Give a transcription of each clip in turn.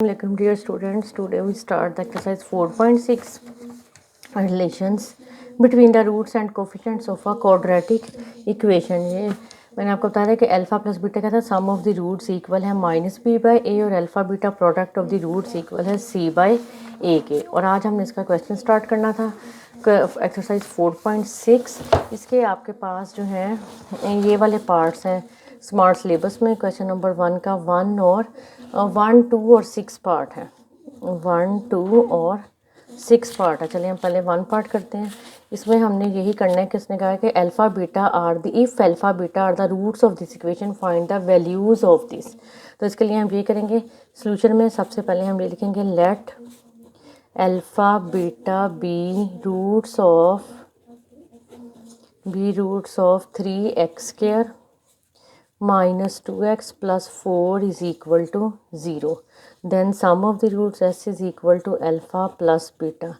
Welcome dear students. Today we start the exercise 4.6 relations between the roots and coefficients of a quadratic equation. ये मैंने आपको बताया था कि अल्फा प्लस बीटा का था sum of the roots equal है माइनस बी बाई ए और alpha beta product of the roots equal है सी बाई ए के। और आज हमने इसका क्वेश्चन स्टार्ट करना था एक्सरसाइज 4.6। इसके आपके पास जो है ये वाले पार्ट्स हैं स्मार्ट सिलेबस में। क्वेश्चन नंबर 1 का 1 और 1, 2 और 6 पार्ट है। 1, 2 और 6 पार्ट है। चलिए हम पहले 1 पार्ट करते हैं। इसमें हमने यही करना है कि इसने कहा कि alpha beta are the if alpha beta are the roots of this equation find the values of this. तो इसके लिए हम ये करेंगे सोल्यूशन में सबसे पहले हम ये लिखेंगे let alpha beta be roots of 3x square minus 2x plus 4 is equal to 0. Then sum of the roots s is equal to alpha plus beta.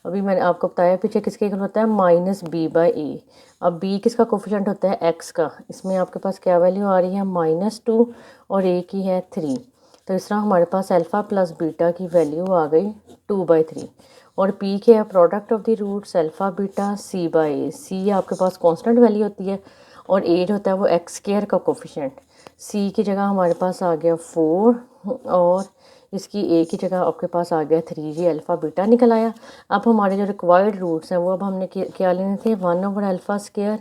अभी मैंने आपको बताया पीछे किसके इक्वल होता है माइनस बी बाई ए। अब b किसका कोफिशिएंट होता है x का। इसमें आपके पास क्या वैल्यू आ रही है -2 और a की है 3। तो इस तरह हमारे पास अल्फ़ा प्लस बीटा की वैल्यू आ गई 2/3 और p के है product of the roots alpha beta c by a. c आपके पास कांस्टेंट वैल्यू होती है और ए जो होता है वो एक्स स्क्वायर का कोफिशिएंट। सी की जगह हमारे पास आ गया 4 और इसकी ए की जगह आपके पास आ गया 3। ये अल्फ़ा बीटा निकल आया। अब हमारे जो रिक्वायर्ड रूट्स हैं वो अब हमने क्या लेने थे 1/अल्फ़ा स्क्वायर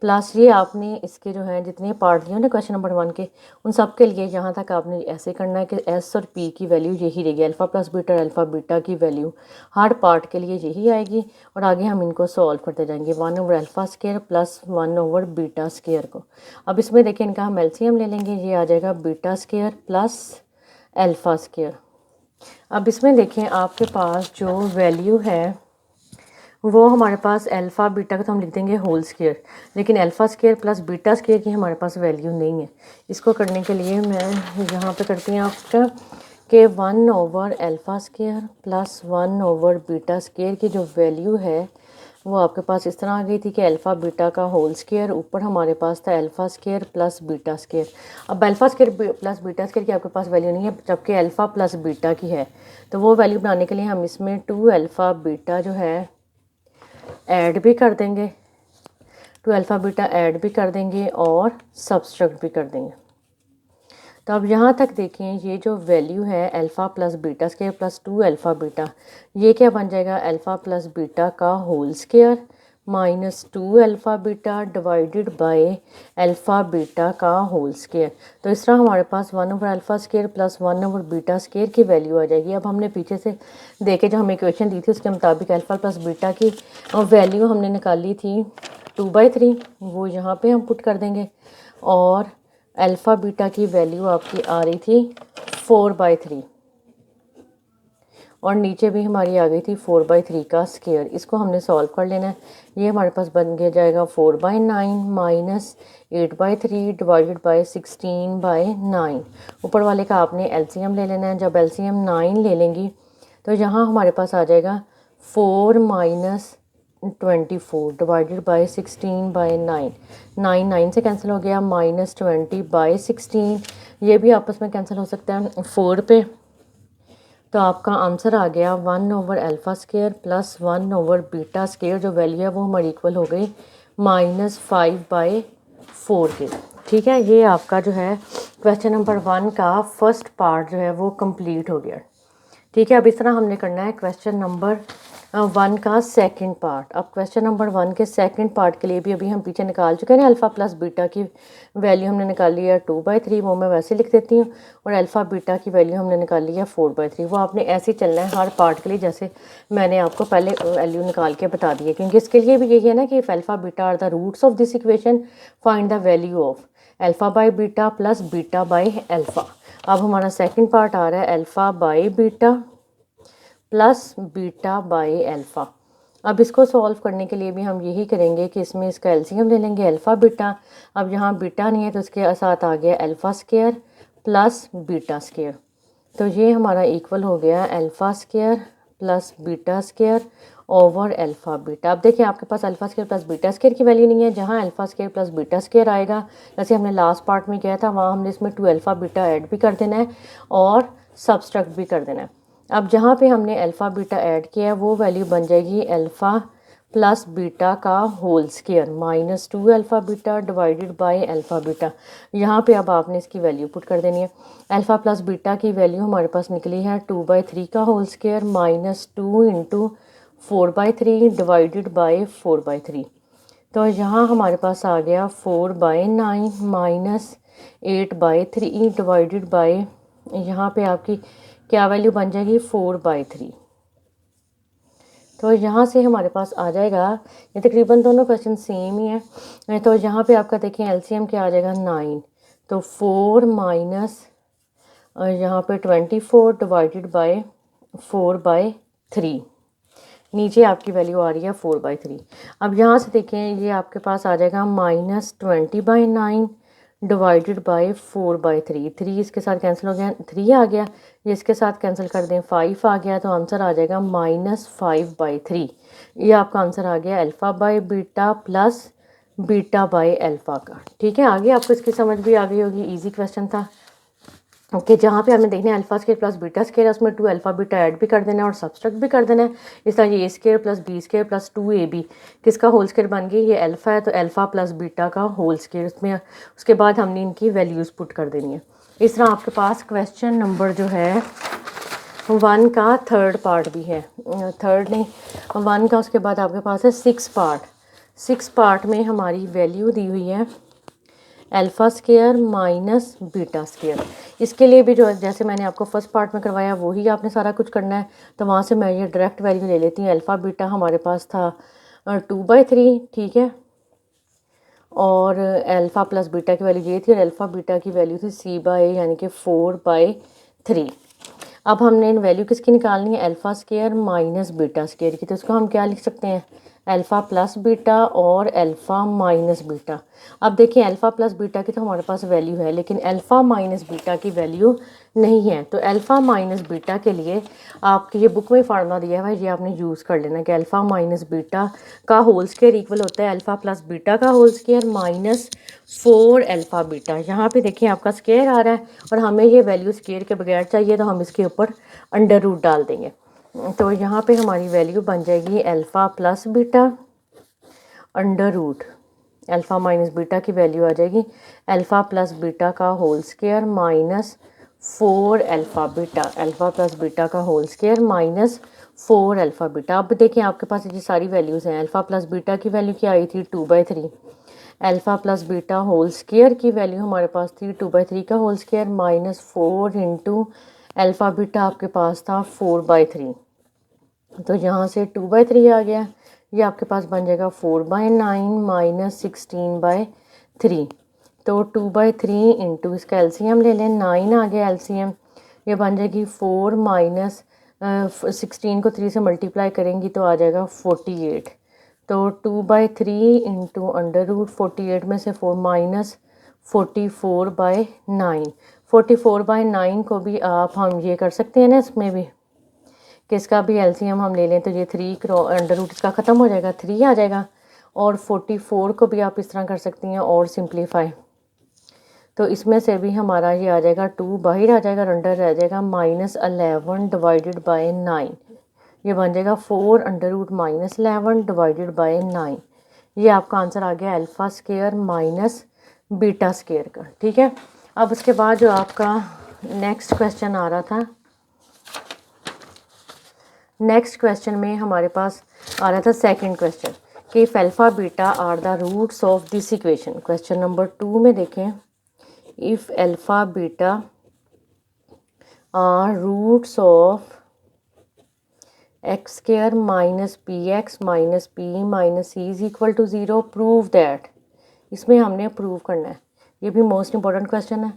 प्लस ये आपने इसके जो हैं जितने पार्ट लिए ना क्वेश्चन नंबर 1 के उन सब के लिए यहाँ तक आपने ऐसे करना है कि एस और पी की वैल्यू यही रहेगी। अल्फ़ा प्लस बीटा और अल्फ़ा बीटा की वैल्यू हर पार्ट के लिए यही आएगी और आगे हम इनको सॉल्व करते जाएंगे 1/अल्फ़ा स्क्वायर प्लस 1/बीटा स्क्वायर को। अब इसमें देखिए इनका हम एलसीएम ले लेंगे। ये आ जाएगा beta square plus alpha square. अब इसमें देखें आपके पास जो वैल्यू है वो हमारे पास अल्फ़ा बीटा का तो हम लिख देंगे होल स्क्वायर, लेकिन alpha square plus beta square की हमारे पास वैल्यू नहीं है। इसको करने के लिए मैं यहाँ पे करती हूँ आपका कि 1/अल्फ़ा स्क्वायर प्लस 1/बीटा स्क्वायर की जो वैल्यू है वो आपके पास इस तरह आ गई थी कि अल्फ़ा बीटा का होल स्क्वायर ऊपर हमारे पास था alpha square plus beta square. अब alpha square plus beta square की आपके पास वैल्यू नहीं है जबकि अल्फ़ा प्लस बीटा की है। तो वो वैल्यू बनाने के लिए हम इसमें 2 बीटा जो है ऐड भी कर देंगे, 2 बीटा ऐड भी कर देंगे और सब्सट्रैक्ट भी कर देंगे। तो अब यहाँ तक देखें ये जो वैल्यू है alpha plus beta square plus 2 beta ये क्या बन जाएगा अल्फ़ा प्लस बीटा का whole square minus 2 beta divided by alpha beta का होल स्क्वायर। तो इस तरह हमारे पास alpha square plus beta square की वैल्यू आ जाएगी। अब हमने पीछे से देखे जो हमें इक्वेशन दी थी उसके मुताबिक अल्फ़ा प्लस बीटा की वैल्यू हमने निकाली थी 2/3, वो यहाँ पे हम पुट कर देंगे और अल्फ़ा बीटा की वैल्यू आपकी आ रही थी 4/3 और नीचे भी हमारी आ गई थी 4/3 का स्क्वायर। इसको हमने सॉल्व कर लेना है। ये हमारे पास बन गया जाएगा 4/9 माइनस 8/3 डिवाइडेड बाय 16/9। ऊपर वाले का आपने एलसीएम ले लेना है। जब एलसीएम 9 ले लेंगी तो यहाँ हमारे पास आ जाएगा 4 माइनस 24 डिवाइडेड बाय 16/9। 9 से कैंसिल हो गया -20/16। ये भी आपस में कैंसिल हो सकता है 4 पे। तो आपका आंसर आ गया 1/अल्फ़ा स्क्वायर प्लस 1/बीटा स्क्वायर जो वैल्यू है वो हमारी इक्वल हो गई -5/4 के। ठीक है, ये आपका जो है क्वेश्चन नंबर 1 का फर्स्ट पार्ट जो है वो कंप्लीट हो गया। ठीक है, अब इस तरह हमने करना है क्वेश्चन नंबर 1 का सेकंड पार्ट। अब क्वेश्चन नंबर 1 के सेकंड पार्ट के लिए भी अभी हम पीछे निकाल चुके हैं। अल्फ़ा प्लस बीटा की वैल्यू हमने निकाली है 2/3, वो मैं वैसे लिख देती हूँ, और अल्फ़ा बीटा की वैल्यू हमने निकाली है 4/3। वो आपने ऐसे ही चलना है हर पार्ट के लिए जैसे मैंने आपको पहले वैल्यू निकाल के बता दी है, क्योंकि इसके लिए भी यही है ना कि if alpha beta are the roots of this equation find the value of alpha by beta plus beta by alpha. अब हमारा सेकेंड पार्ट आ रहा है alpha by beta plus beta by alpha. अब इसको सॉल्व करने के लिए भी हम यही करेंगे कि इसमें इसका एलसीएम ले लेंगे अल्फ़ा बीटा। अब यहाँ बीटा नहीं है तो इसके साथ आ गया alpha square plus beta square. तो ये हमारा इक्वल हो गया alpha square plus beta square over alpha beta. अब देखिए आपके पास alpha square plus beta square की वैल्यू नहीं है। जहाँ alpha square plus beta square आएगा जैसे हमने लास्ट पार्ट में किया था वहाँ हमने इसमें 2 बीटा ऐड भी कर देना है और सब्सट्रैक्ट भी कर देना है। अब जहाँ पे हमने अल्फ़ा बीटा ऐड किया है वो वैल्यू बन जाएगी अल्फ़ा प्लस बीटा का whole square minus 2 alpha beta divided by alpha beta. यहाँ पे अब आपने इसकी वैल्यू पुट कर देनी है। अल्फ़ा प्लस बीटा की वैल्यू हमारे पास निकली है 2/3 का whole square minus 2 into 4/3 divided by 4/3। तो यहाँ हमारे पास आ गया 4/9 माइनस 8/3 डिवाइडेड बाय, यहाँ पे आपकी क्या वैल्यू बन जाएगी 4/3। तो यहाँ से हमारे पास आ जाएगा, ये तकरीबन दोनों क्वेश्चन सेम ही है। तो यहाँ पे आपका देखें एलसीएम क्या आ जाएगा 9, तो 4 माइनस यहाँ पे 24 डिवाइडेड बाय 4/3। नीचे आपकी वैल्यू आ रही है 4/3। अब यहाँ से देखें ये आपके पास आ जाएगा -20/9 डिवाइडेड बाय 4/3। 3 इसके साथ कैंसिल हो गया, 3 आ गया, ये इसके साथ कैंसिल कर दें 5 आ गया, तो आंसर आ जाएगा -5/3। ये आपका आंसर आ गया alpha by beta plus beta by alpha का। ठीक है, आगे आपको इसकी समझ भी आ गई होगी, ईजी क्वेश्चन था। ओके, जहाँ पे हमने देखना है alpha square plus beta square है, उसमें 2 अल्फा बीटा ऐड भी कर देना है और सब्सट्रैक्ट भी कर देना है। इस तरह ये A square plus B square plus 2ab किसका होल स्केयर बन गई, ये अल्फा है तो अल्फा प्लस बीटा का होल स्केयर, उसमें उसके बाद हमने इनकी वैल्यूज़ पुट कर देनी है। इस तरह आपके पास क्वेश्चन नंबर जो है 1 का थर्ड पार्ट भी है, थर्ड नहीं 1 का, उसके बाद आपके पास है 6 पार्ट। 6 पार्ट में हमारी वैल्यू दी हुई है alpha square minus beta square. इसके लिए भी जो जैसे मैंने आपको फर्स्ट पार्ट में करवाया वही आपने सारा कुछ करना है। तो वहाँ से मैं ये डायरेक्ट वैल्यू ले लेती हूँ। अल्फ़ा बीटा हमारे पास था 2/3, ठीक है, और अल्फ़ा प्लस बीटा की वैल्यू ये थी और अल्फ़ा बीटा की वैल्यू थी c/a यानी कि 4/3। अब हमने इन वैल्यू किसकी निकालनी है, alpha square minus beta square की। तो इसको हम क्या लिख सकते हैं, अल्फ़ा प्लस बीटा और अल्फ़ा माइनस बीटा। अब देखिए अल्फ़ा प्लस बीटा की तो हमारे पास वैल्यू है, लेकिन अल्फ़ा माइनस बीटा की वैल्यू नहीं है। तो अल्फ़ा माइनस बीटा के लिए आपकी ये बुक में फार्मूला दिया है, ये आपने यूज़ कर लेना कि अल्फ़ा माइनस बीटा का होल स्केयर इक्वल होता है अल्फ़ा प्लस बीटा का whole square minus 4 alpha beta. यहाँ पे देखिए आपका स्केयर आ रहा है और हमें ये वैल्यू स्केयर के बगैर चाहिए, तो हम इसके ऊपर अंडर रूट डाल देंगे। तो यहाँ पे हमारी वैल्यू बन जाएगी alpha plus beta under root, alpha minus beta की वैल्यू आ जाएगी अल्फ़ा प्लस बीटा का whole square minus 4 alpha beta, alpha plus beta का whole square minus 4 alpha beta. अब देखिए आपके पास ये सारी वैल्यूज़ हैं। अल्फ़ा प्लस बीटा की वैल्यू क्या आई थी 2/3, alpha plus beta whole square की वैल्यू हमारे पास थी 2/3 का whole square minus 4 into alpha beta आपके पास था 4/3। तो यहाँ से 2/3 आ गया, ये आपके पास बन जाएगा 4/9 माइनस 16/3। तो 2/3 इंटू इसका एलसीएम ले लें, 9 आ गया एलसीएम, ये बन जाएगी 4 माइनस 16 को 3 से मल्टीप्लाई करेंगी तो आ जाएगा 48। तो 2/3 इंटू अंडर रूट 48 में से 4 माइनस 44/9। 44/9 को भी आप हम ये कर सकते हैं ना, इसमें भी कि इसका भी एलसीएम हम ले लें तो ये 3 अंडर रूट इसका ख़त्म हो जाएगा, 3 आ जाएगा। और 44 को भी आप इस तरह कर सकती हैं और सिंप्लीफाई, तो इसमें से भी हमारा ये आ जाएगा 2 बाहर आ जाएगा और अंडर रह जाएगा -11 डिवाइडेड बाय 9। ये बन जाएगा 4 अंडर रूट -11 डिवाइडेड बाय 9। ये आपका आंसर आ गया alpha square minus beta square का। ठीक है, अब उसके बाद जो आपका नेक्स्ट क्वेश्चन आ रहा था, नेक्स्ट क्वेश्चन में हमारे पास आ रहा था सेकंड क्वेश्चन कि if alpha beta are the roots of this equation. Question number 2 में देखें, if alpha beta are roots of x square minus p x minus P minus c is equal to 0, prove that. इसमें हमने prove करना है, ये भी most important question है।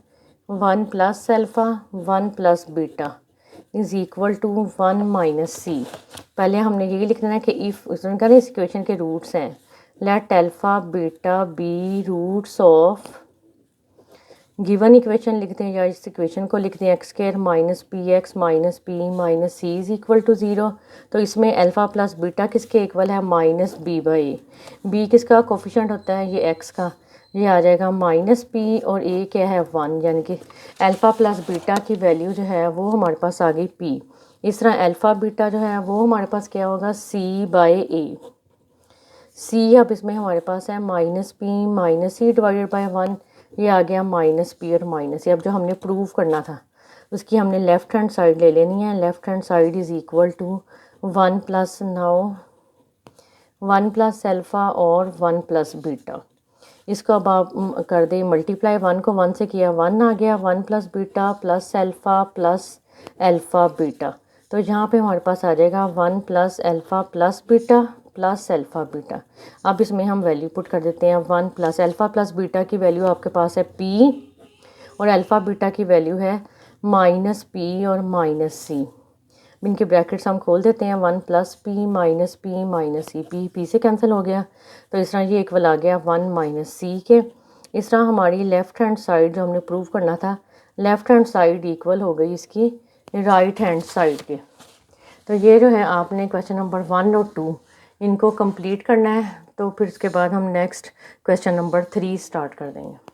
1 plus alpha 1 plus beta is equal to 1 minus C. पहले हमने यही लिखना है कि इफ़ उसका इस इक्वेशन के रूट्स हैं, let alpha beta be roots of given equation लिखते हैं या इस इक्वेशन को लिखते हैं x square minus P minus c is equal to 0। तो इसमें अल्फ़ा प्लस बीटा किसके इक्वल है, -b/a। बी किसका कोफिशिएंट होता है, ये एक्स का, ये आ जाएगा माइनस पी और ए क्या है 1, यानी कि अल्फ़ा प्लस बीटा की वैल्यू जो है वो हमारे पास आ गई पी। इस तरह अल्फ़ा बीटा जो है वो हमारे पास क्या होगा सी बाय ए। सी अब इसमें हमारे पास है minus P minus C divided by 1, ये आ गया माइनस पी और माइनस सी। अब जो हमने प्रूव करना था उसकी हमने लेफ़्ट हैंड साइड ले लेनी है। Left hand side is equal to 1 plus now 1 plus alpha और 1 प्लस बीटा। इसको अब आप कर दें मल्टीप्लाई, 1 को 1 से किया 1 आ गया, 1 plus beta plus alpha beta. तो यहाँ पे हमारे पास आ जाएगा 1 plus alpha plus beta plus alpha beta. अब इसमें हम वैल्यू पुट कर देते हैं। 1 प्लस अल्फ़ा प्लस बीटा की वैल्यू आपके पास है पी और अल्फ़ा बीटा की वैल्यू है माइनस पी और माइनस सी। इनके ब्रैकेट्स हम खोल देते हैं। 1 प्लस पी माइनस सी, पी से कैंसिल हो गया, तो इस तरह ये इक्वल आ गया 1 माइनस सी के। इस तरह हमारी लेफ़्ट हैंड साइड जो हमने प्रूव करना था, लेफ़्ट हैंड साइड इक्वल हो गई इसकी राइट हैंड साइड के। तो ये जो है आपने क्वेश्चन नंबर 1 और 2 इनको कंप्लीट करना है। तो फिर इसके बाद हम नेक्स्ट क्वेश्चन नंबर 3 स्टार्ट कर देंगे।